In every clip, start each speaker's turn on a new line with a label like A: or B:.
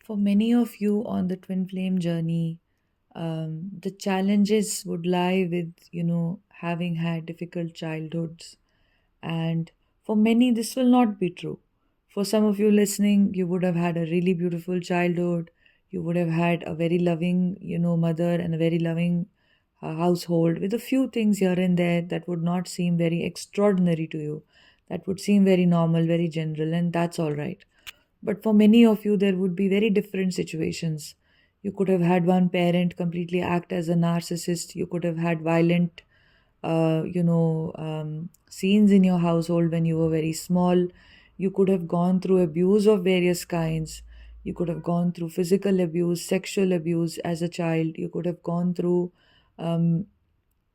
A: For many of you on the twin flame journey, the challenges would lie with, having had difficult childhoods. And for many, this will not be true. For some of you listening, you would have had a really beautiful childhood. You would have had a very loving, mother and a very loving household with a few things here and there that would not seem very extraordinary to you. That would seem very normal, very general, and that's all right. But for many of you, there would be very different situations. You could have had one parent completely act as a narcissist. You could have had violent, scenes in your household when you were very small. You could have gone through abuse of various kinds. You could have gone through physical abuse, sexual abuse as a child. You could have gone through um,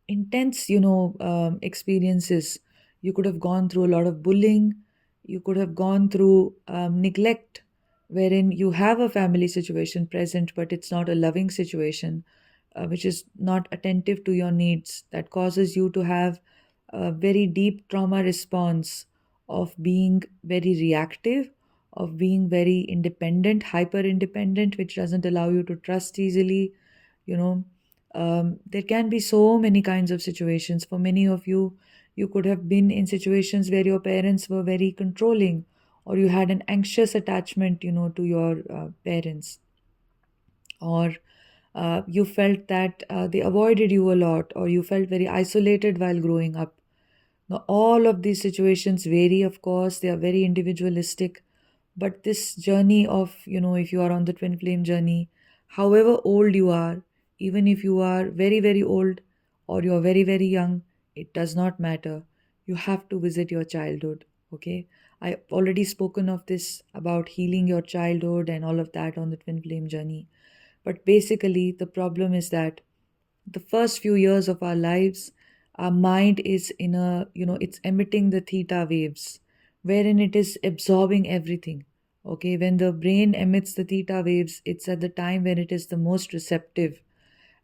A: intense, experiences. You could have gone through a lot of bullying. You could have gone through neglect, wherein you have a family situation present, but it's not a loving situation, which is not attentive to your needs, that causes you to have a very deep trauma response of being very reactive, of being very independent, hyper independent, which doesn't allow you to trust easily. you know there can be so many kinds of situations. For many of you, you could have been in situations where your parents were very controlling, or you had an anxious attachment, to your parents, or you felt that they avoided you a lot, or you felt very isolated while growing up. Now, all of these situations vary, of course, they are very individualistic. But this journey of, if you are on the twin flame journey, however old you are, even if you are very, very old or you're very, very young, it does not matter. You have to visit your childhood. Okay. I've already spoken of this about healing your childhood and all of that on the twin flame journey. But basically, the problem is that the first few years of our lives, our mind is in a, it's emitting the theta waves, wherein it is absorbing everything. Okay, when the brain emits the theta waves, it's at the time when it is the most receptive.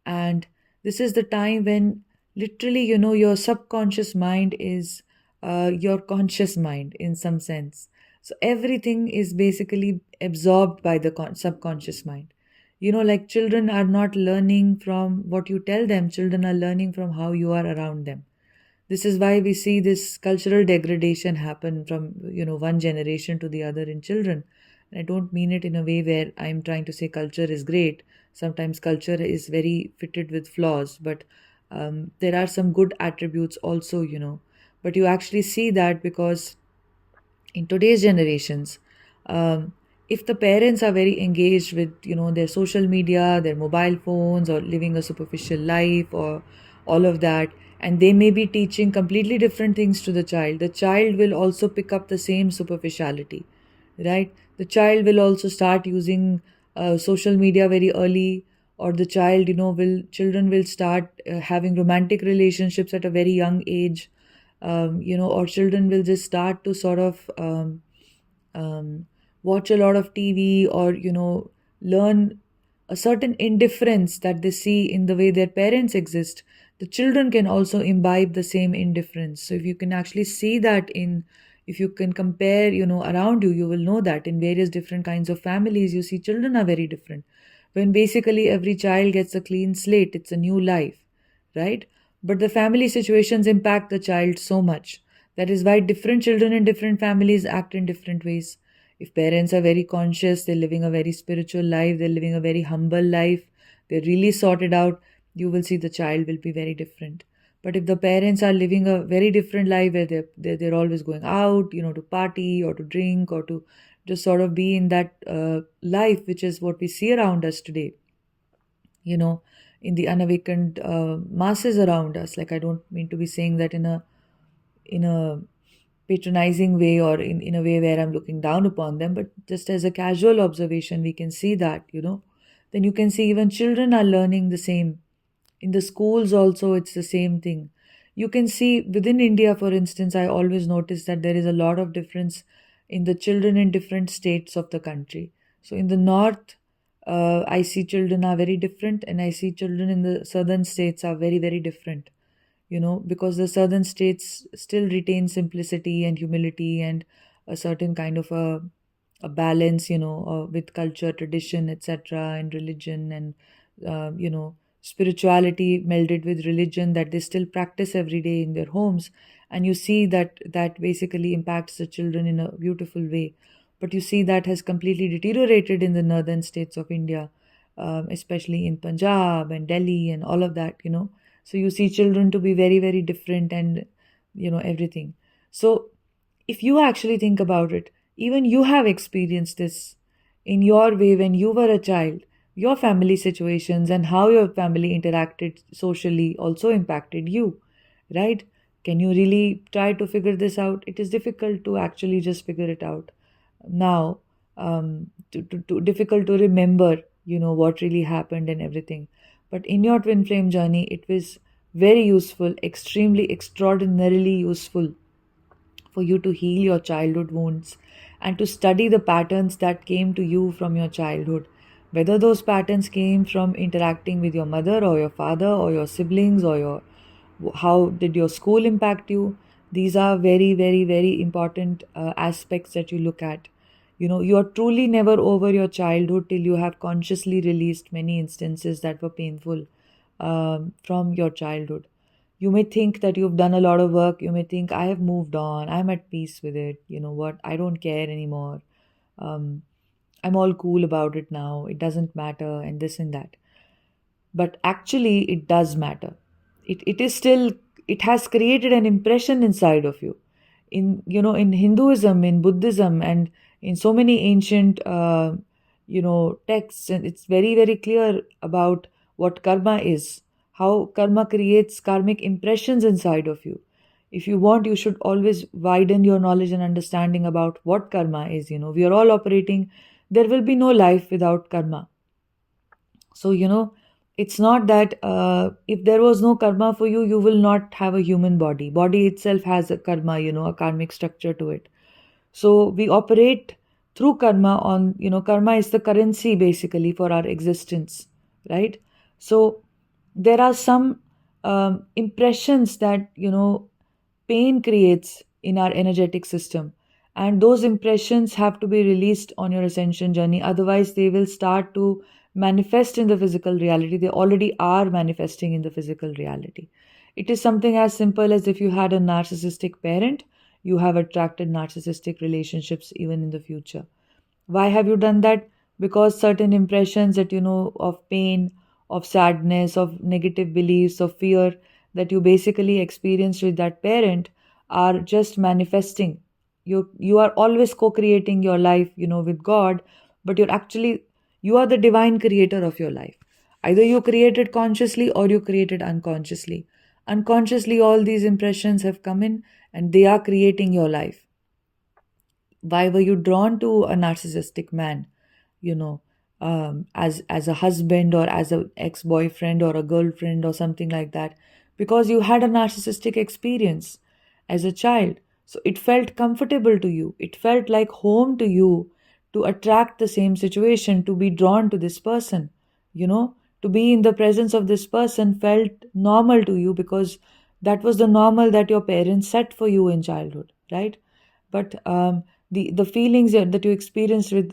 A: And this is the time when literally, your subconscious mind is your conscious mind in some sense. So everything is basically absorbed by the subconscious mind. Like children are not learning from what you tell them, children are learning from how you are around them. This is why we see this cultural degradation happen from, one generation to the other in children. And I don't mean it in a way where I'm trying to say culture is great. Sometimes culture is very fitted with flaws, but there are some good attributes also. But you actually see that because in today's generations, um, if the parents are very engaged with, their social media, their mobile phones, or living a superficial life, or all of that, and they may be teaching completely different things to the child will also pick up the same superficiality, right? The child will also start using social media very early, or the child, will children will start having romantic relationships at a very young age, or children will just start to sort of um, watch a lot of TV, or, learn a certain indifference that they see in the way their parents exist. The children can also imbibe the same indifference. So if you can actually see that if you can compare, around you, you will know that in various different kinds of families, you see children are very different. When basically every child gets a clean slate, it's a new life, right? But the family situations impact the child so much. That is why different children in different families act in different ways. If parents are very conscious, they're living a very spiritual life, they're living a very humble life, they're really sorted out, you will see the child will be very different. But if the parents are living a very different life where they're always going out, to party or to drink or to just sort of be in that life, which is what we see around us today, you know, in the unawakened masses around us. Like, I don't mean to be saying that in a patronizing way, or in a way where I'm looking down upon them, but just as a casual observation, we can see that, then you can see even children are learning the same. In the schools, also, it's the same thing. You can see within India, for instance, I always notice that there is a lot of difference in the children in different states of the country. So in the north, I see children are very different, and I see children in the southern states are very, very different, because the southern states still retain simplicity and humility and a certain kind of a a balance, with culture, tradition, etc., and religion, and spirituality melded with religion that they still practice every day in their homes. And you see that that basically impacts the children in a beautiful way. But you see that has completely deteriorated in the northern states of India, especially in Punjab and Delhi and all of that. So you see children to be very, very different, and everything. So if you actually think about it, even you have experienced this in your way when you were a child. Your family situations and how your family interacted socially also impacted you, right? Can you really try to figure this out? It is difficult to actually just figure it out now. Difficult to remember, what really happened and everything. But in your twin flame journey, it was very useful, extremely, extraordinarily useful for you to heal your childhood wounds and to study the patterns that came to you from your childhood. Whether those patterns came from interacting with your mother or your father or your siblings, or how did your school impact you. These are very, very, very important aspects that you look at. You are truly never over your childhood till you have consciously released many instances that were painful from your childhood. You may think that you've done a lot of work. You may think, I have moved on, I'm at peace with it, you know what, I don't care anymore. um, I'm all cool about it now, it doesn't matter, and this and that. But actually it does matter. It is still, it has created an impression inside of you. In Hinduism, in Buddhism, and in so many ancient texts, and it's very, very clear about what karma is, how karma creates karmic impressions inside of you. If you want, you should always widen your knowledge and understanding about what karma is. We are all operating, there will be no life without karma. So, it's not that if there was no karma for you, you will not have a human body. Body itself has a karma, a karmic structure to it. So we operate through karma on, karma is the currency basically for our existence, right? So there are some impressions that, pain creates in our energetic system. And those impressions have to be released on your ascension journey. Otherwise, they will start to manifest in the physical reality. They already are manifesting in the physical reality. It is something as simple as if you had a narcissistic parent, you have attracted narcissistic relationships even in the future. Why have you done that? Because certain impressions that you know of pain, of sadness, of negative beliefs, of fear that you basically experienced with that parent are just manifesting. You are always co-creating your life, with God, but you are the divine creator of your life. Either you create it consciously or you create it unconsciously. Unconsciously, all these impressions have come in and they are creating your life. Why were you drawn to a narcissistic man, you know as a husband or as an ex-boyfriend or a girlfriend or something like that? Because you had a narcissistic experience as a child. So it felt comfortable to you, it felt like home to you, to attract the same situation, to be drawn to this person, to be in the presence of this person felt normal to you, because that was the normal that your parents set for you in childhood, right? But the feelings that you experienced with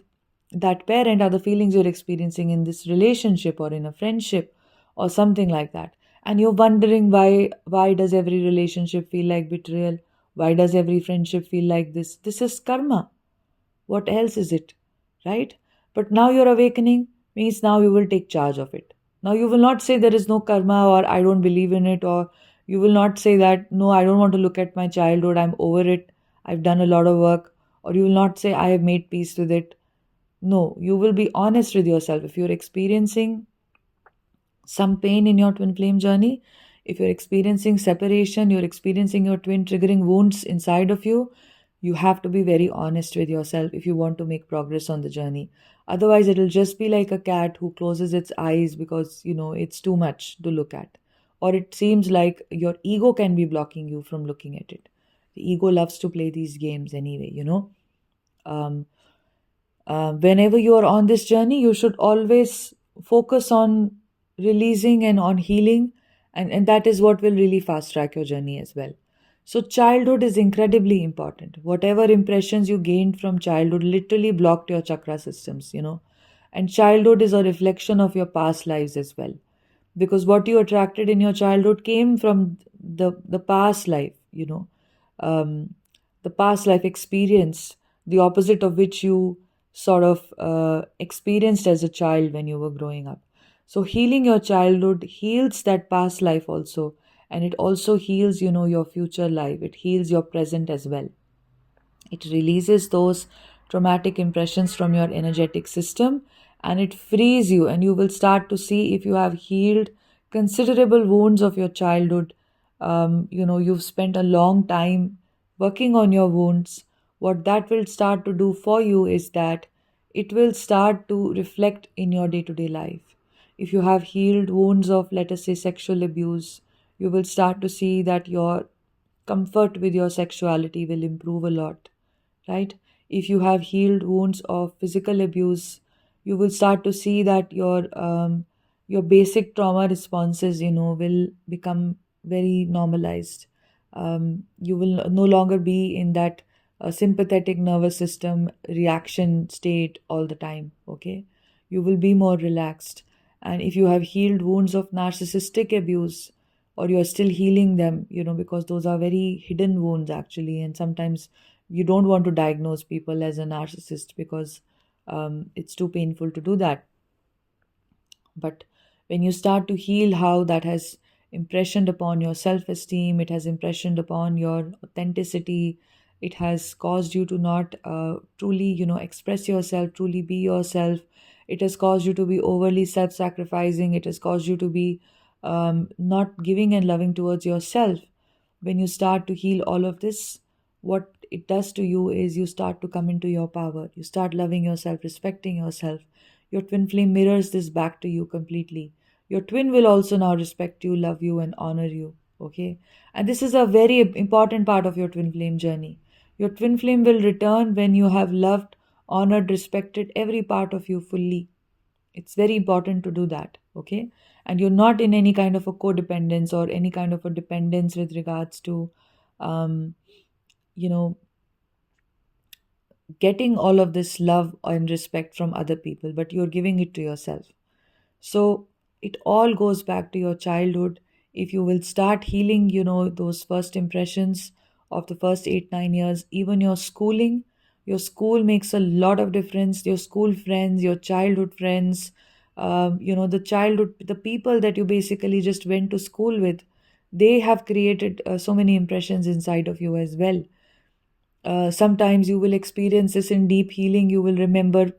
A: that parent are the feelings you're experiencing in this relationship or in a friendship or something like that. And you're wondering, why does every relationship feel like betrayal? Why does every friendship feel like this? This is karma. What else is it? Right? But now your awakening means now you will take charge of it. Now you will not say there is no karma or I don't believe in it, or you will not say that no, I don't want to look at my childhood, I'm over it, I've done a lot of work, or you will not say I have made peace with it. No, you will be honest with yourself. If you're experiencing some pain in your twin flame journey, if you're experiencing separation, you're experiencing your twin triggering wounds inside of you, you have to be very honest with yourself if you want to make progress on the journey. Otherwise, it'll just be like a cat who closes its eyes because, it's too much to look at. Or it seems like your ego can be blocking you from looking at it. The ego loves to play these games anyway. Um, Whenever you are on this journey, you should always focus on releasing and on healing, and that is what will really fast track your journey as well. So, childhood is incredibly important. Whatever impressions you gained from childhood literally blocked your chakra systems. And childhood is a reflection of your past lives as well. Because what you attracted in your childhood came from the past life, um, the past life experience, the opposite of which you sort of experienced as a child when you were growing up. So, healing your childhood heals that past life also, and it also heals your future life. It heals your present as well. It releases those traumatic impressions from your energetic system, and it frees you, and you will start to see if you have healed considerable wounds of your childhood. You've spent a long time working on your wounds. What that will start to do for you is that it will start to reflect in your day to day life. If you have healed wounds of, let us say, sexual abuse, you will start to see that your comfort with your sexuality will improve a lot, right? If you have healed wounds of physical abuse, you will start to see that your basic trauma responses will become very normalized. You will no longer be in that sympathetic nervous system reaction state all the time. Okay, you will be more relaxed. And if you have healed wounds of narcissistic abuse, or you're still healing them, because those are very hidden wounds actually, and sometimes you don't want to diagnose people as a narcissist because it's too painful to do that. But when you start to heal how that has impressioned upon your self esteem, it has impressioned upon your authenticity, it has caused you to not truly express yourself, truly be yourself. It has caused you to be overly self sacrificing. It has caused you to be not giving and loving towards yourself. When you start to heal all of this, what it does to you is you start to come into your power. You start loving yourself, respecting yourself. Your twin flame mirrors this back to you completely. Your twin will also now respect you, love you, and honor you. Okay? And this is a very important part of your twin flame journey. Your twin flame will return when you have loved, honored, respected every part of you fully. It's very important to do that. Okay? And you're not in any kind of a codependence or any kind of a dependence with regards to um, you know getting all of this love and respect from other people, but you're giving it to yourself. So it all goes back to your childhood. If you will start healing those first impressions of the first 8, 9 years, even your school makes a lot of difference. Your school friends, your childhood friends, the people that you basically just went to school with, they have created so many impressions inside of you as well. Sometimes you will experience this in deep healing. You will remember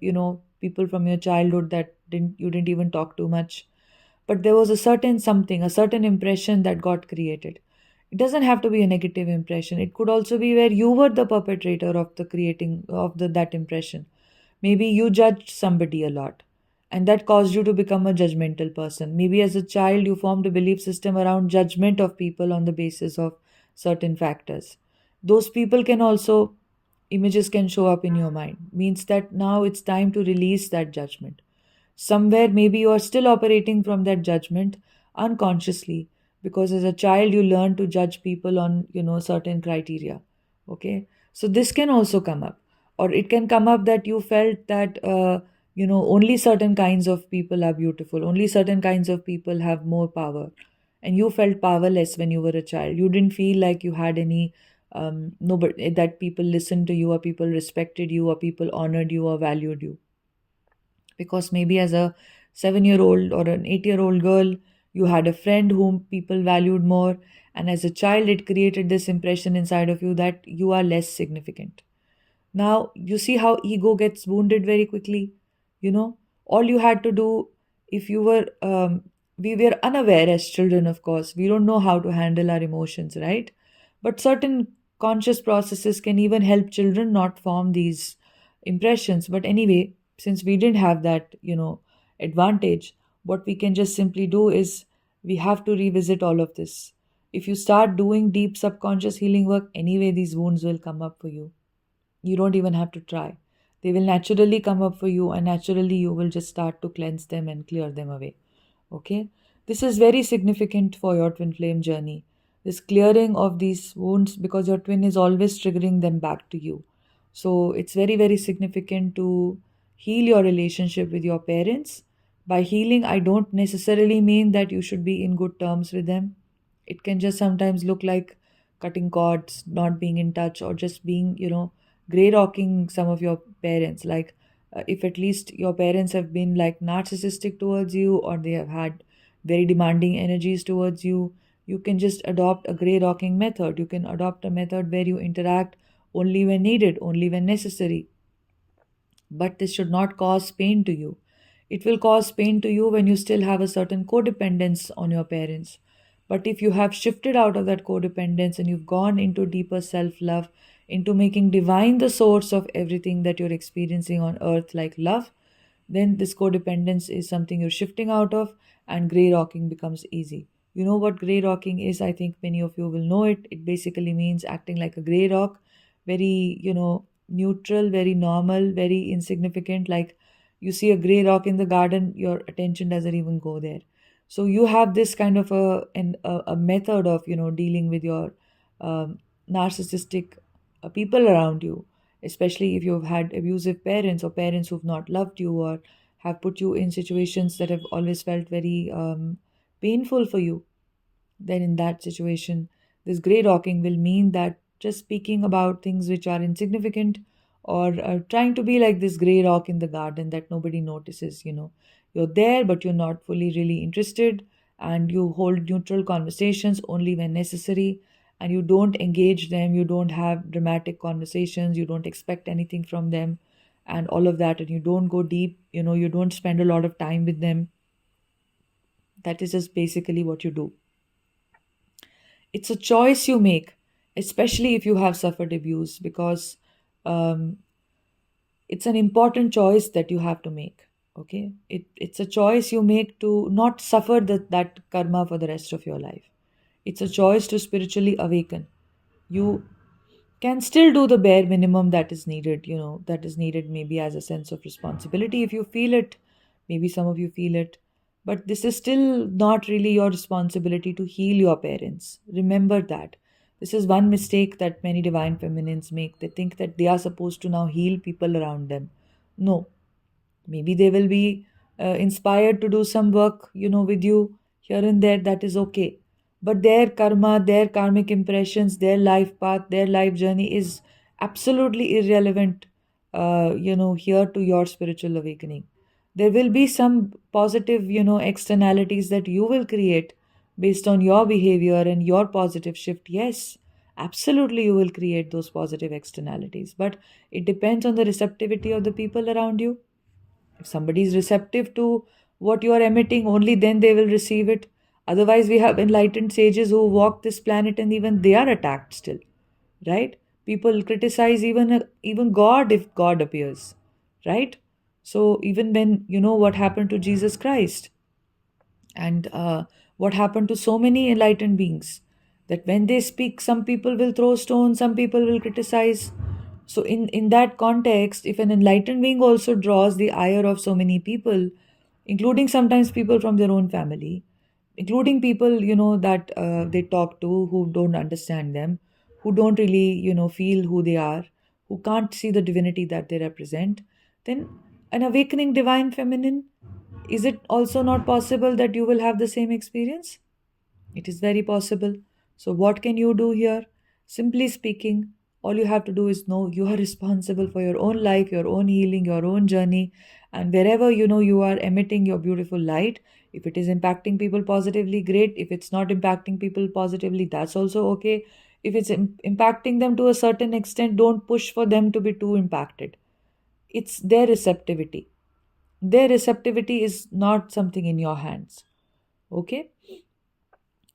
A: people from your childhood that you didn't even talk too much, but there was a certain something, a certain impression that got created. It doesn't have to be a negative impression. It could also be where you were the perpetrator of the creating of that impression. Maybe you judged somebody a lot, and that caused you to become a judgmental person. Maybe as a child you formed a belief system around judgment of people on the basis of certain factors. Those people can also, images can show up in your mind, means that now it's time to release that judgment. Somewhere maybe you are still operating from that judgment unconsciously, because as a child you learn to judge people on certain criteria. Okay, so this can also come up. Or it can come up that you felt that only certain kinds of people are beautiful, only certain kinds of people have more power, and you felt powerless when you were a child. You didn't feel like you had any no, but that people listened to you, or people respected you, or people honored you or valued you. Because maybe as a 7-year old or an 8-year old girl, you had a friend whom people valued more, and as a child it created this impression inside of you that you are less significant. Now, you see how ego gets wounded very quickly. All you had to do, if you were, we were unaware as children, of course, we don't know how to handle our emotions, right? But certain conscious processes can even help children not form these impressions. But anyway, since we didn't have that advantage, what we can just simply do is we have to revisit all of this. If you start doing deep subconscious healing work, anyway, these wounds will come up for you. You don't even have to try. They will naturally come up for you, and naturally you will just start to cleanse them and clear them away. Okay? This is very significant for your twin flame journey. this clearing of these wounds, because your twin is always triggering them back to you. So it's very, very significant to heal your relationship with your parents. By healing, I don't necessarily mean that you should be in good terms with them. It can just sometimes look like cutting cords, not being in touch, or just being, grey rocking some of your parents. Like, if at least your parents have been like narcissistic towards you, or they have had very demanding energies towards you, you can just adopt a grey rocking method. You can adopt a method where you interact only when needed, only when necessary. But this should not cause pain to you. It will cause pain to you when you still have a certain codependence on your parents. But if you have shifted out of that codependence and you've gone into deeper self love, into making divine the source of everything that you're experiencing on earth, like love, then this codependence is something you're shifting out of, and grey rocking becomes easy. You know what grey rocking is? I think many of you will know it. It basically means acting like a grey rock, very, neutral, very normal, very insignificant. Like, you see a grey rock in the garden, your attention doesn't even go there. So you have this kind of a method of, dealing with your narcissistic people around you, especially if you've had abusive parents, or parents who've not loved you, or have put you in situations that have always felt very painful for you. Then in that situation, this grey rocking will mean that just speaking about things which are insignificant, or trying to be like this grey rock in the garden that nobody notices. You're there, but you're not fully really interested, and you hold neutral conversations only when necessary, and you don't engage them, you don't have dramatic conversations, you don't expect anything from them, and all of that, and you don't go deep, you don't spend a lot of time with them. That is just basically what you do. It's a choice you make, especially if you have suffered abuse, because um, it's an important choice that you have to make. Okay, it's a choice you make to not suffer that karma for the rest of your life. It's a choice to spiritually awaken. You can still do the bare minimum that is needed, that is needed maybe as a sense of responsibility if you feel it. Maybe some of you feel it. But this is still not really your responsibility to heal your parents. Remember that. This is one mistake that many divine feminines make. They think that they are supposed to now heal people around them. No, maybe they will be inspired to do some work, with you here and there. That is okay. But their karma, their karmic impressions, their life path, their life journey is absolutely irrelevant, here to your spiritual awakening. There will be some positive, externalities that you will create based on your behavior and your positive shift. Yes, absolutely, you will create those positive externalities. But it depends on the receptivity of the people around you. If somebody is receptive to what you are emitting, only then they will receive it. Otherwise, we have enlightened sages who walk this planet and even they are attacked still, right? People criticize even God if God appears, right? So even when you know what happened to Jesus Christ, and what happened to so many enlightened beings, that when they speak, some people will throw stones, some people will criticize. So in that context, if an enlightened being also draws the ire of so many people, including sometimes people from their own family, including people that they talk to who don't understand them, who don't really feel who they are, who can't see the divinity that they represent, then an awakening divine feminine, is it also not possible that you will have the same experience? It is very possible. So, what can you do here? Simply speaking, all you have to do is know you are responsible for your own life, your own healing, your own journey. And wherever you are emitting your beautiful light, if it is impacting people positively, great. If it's not impacting people positively, that's also okay. If it's impacting them to a certain extent, don't push for them to be too impacted. It's their receptivity. Their receptivity is not something in your hands. Okay?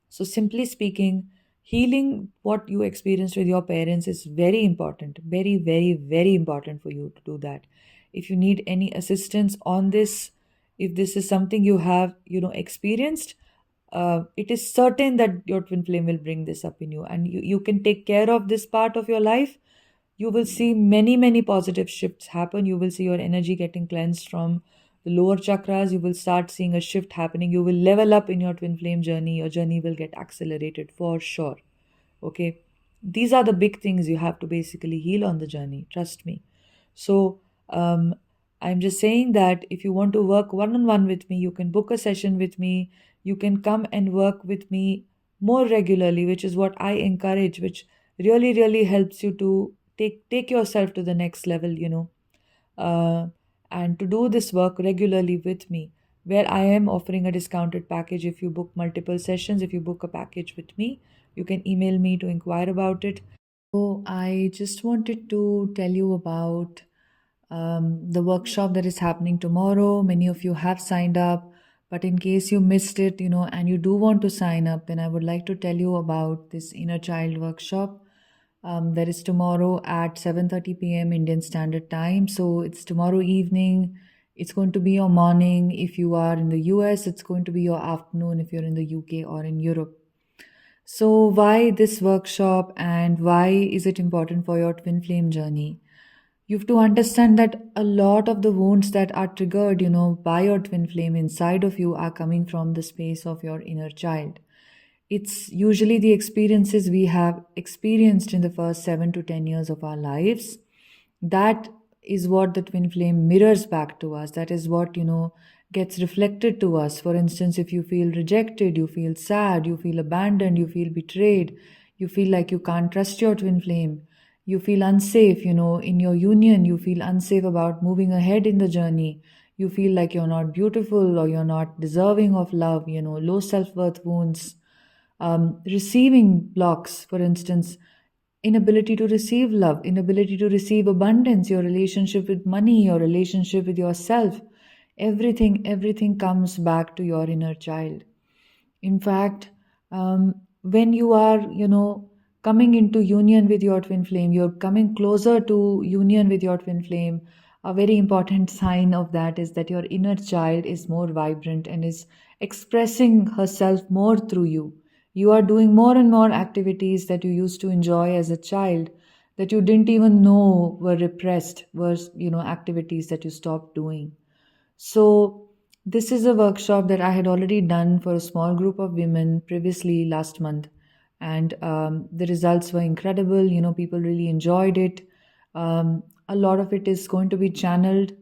A: So, simply speaking, healing what you experienced with your parents is very important. Very, very, very important for you to do that. If you need any assistance on this, if this is something you have, experienced, it is certain that your twin flame will bring this up in you, and you can take care of this part of your life. You will see many, many positive shifts happen. You will see your energy getting cleansed from the lower chakras, you will start seeing a shift happening. You will level up in your twin flame journey. Your journey will get accelerated for sure. Okay. These are the big things you have to basically heal on the journey. Trust me. So, um, I'm just saying that if you want to work one on one with me, you can book a session with me. You can come and work with me more regularly, which is what I encourage, which really, really helps you to take yourself to the next level, uh, and to do this work regularly with me, where I am offering a discounted package if you book multiple sessions. If you book a package with me, you can email me to inquire about it. So, I just wanted to tell you about the workshop that is happening tomorrow. Many of you have signed up, but in case you missed it, and you do want to sign up, then I would like to tell you about this inner child workshop. That is tomorrow at 7:30 p.m. Indian Standard Time. So it's tomorrow evening. It's going to be your morning. If you are in the US, it's going to be your afternoon if you're in the UK or in Europe. So, why this workshop and why is it important for your twin flame journey? You have to understand that a lot of the wounds that are triggered, by your twin flame inside of you are coming from the space of your inner child. It's usually the experiences we have experienced in the first 7 to 10 years of our lives. That is what the twin flame mirrors back to us. That is what, gets reflected to us. For instance, if you feel rejected, you feel sad, you feel abandoned, you feel betrayed, you feel like you can't trust your twin flame, you feel unsafe, in your union, you feel unsafe about moving ahead in the journey, you feel like you're not beautiful or you're not deserving of love, low self worth wounds, receiving blocks, for instance, inability to receive love, inability to receive abundance, your relationship with money, your relationship with yourself, everything comes back to your inner child. In fact, when you are, coming into union with your twin flame, you're coming closer to union with your twin flame. A very important sign of that is that your inner child is more vibrant and is expressing herself more through you. You are doing more and more activities that you used to enjoy as a child that you didn't even know were repressed, were, activities that you stopped doing. So, this is a workshop that I had already done for a small group of women previously last month, and the results were incredible. People really enjoyed it. A lot of it is going to be channeled,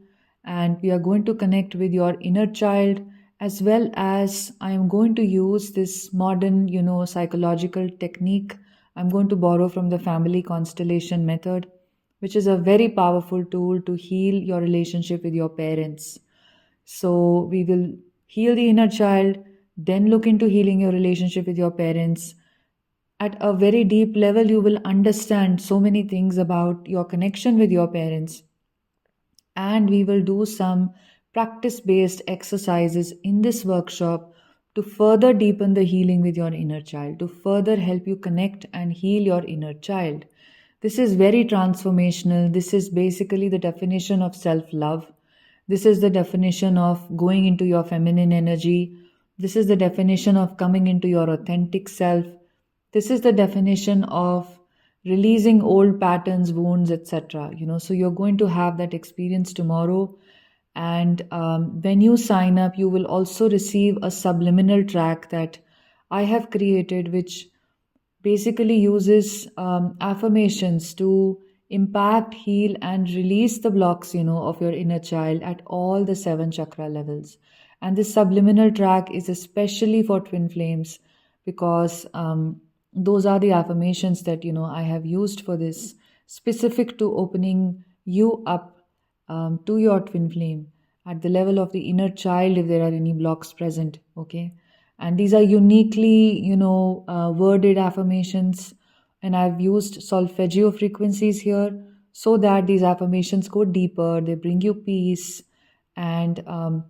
A: and we are going to connect with your inner child, as well as I am going to use this modern, psychological technique. I'm going to borrow from the family constellation method, which is a very powerful tool to heal your relationship with your parents. So we will heal the inner child, then look into healing your relationship with your parents. At a very deep level, you will understand so many things about your connection with your parents. And we will do some practice based exercises in this workshop to further deepen the healing with your inner child, to further help you connect and heal your inner child. This is very transformational. This is basically the definition of self love. This is the definition of going into your feminine energy. This is the definition of coming into your authentic self. This is the definition of releasing old patterns, wounds, etc. So you're going to have that experience tomorrow. And when you sign up, you will also receive a subliminal track that I have created, which basically uses affirmations to impact, heal, and release the blocks, of your inner child at all the seven chakra levels. And this subliminal track is especially for twin flames because those are the affirmations that, I have used for this, specific to opening you up to your twin flame at the level of the inner child if there are any blocks present. Okay. And these are uniquely, worded affirmations. And I've used solfeggio frequencies here so that these affirmations go deeper, they bring you peace, and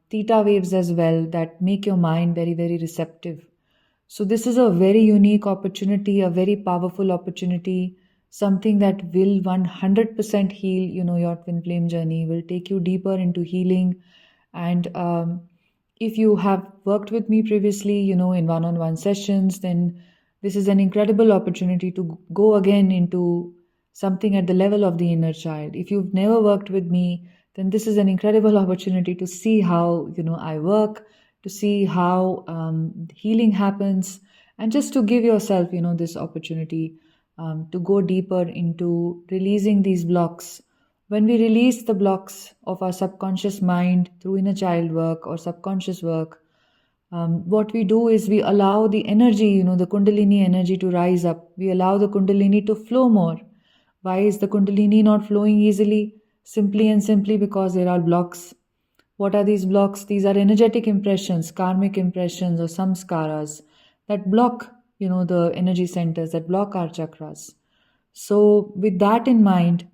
A: theta waves as well that make your mind very, very receptive. So this is a very unique opportunity, a very powerful opportunity, something that will 100% heal, your twin flame journey, will take you deeper into healing. And if you have worked with me previously, in one-on-one sessions, then this is an incredible opportunity to go again into something at the level of the inner child. If you've never worked with me, then this is an incredible opportunity to see how I work, to see how healing happens, and just to give yourself this opportunity to go deeper into releasing these blocks. When we release the blocks of our subconscious mind through inner child work or subconscious work, what we do is we allow the energy, the kundalini energy to rise up. We allow the kundalini to flow more. Why is the kundalini not flowing easily? Simply and simply because there are blocks. What are these blocks? These are energetic impressions, karmic impressions, or samskaras that block, the energy centers, that block our chakras. So, with that in mind,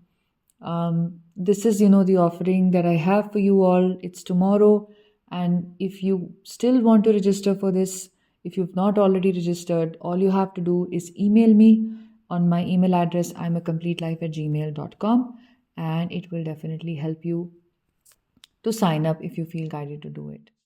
A: this is, the offering that I have for you all. It's tomorrow. And if you still want to register for this, if you've not already registered, all you have to do is email me on my email address, imacomplete@gmail.com, and it will definitely help you to sign up if you feel guided to do it.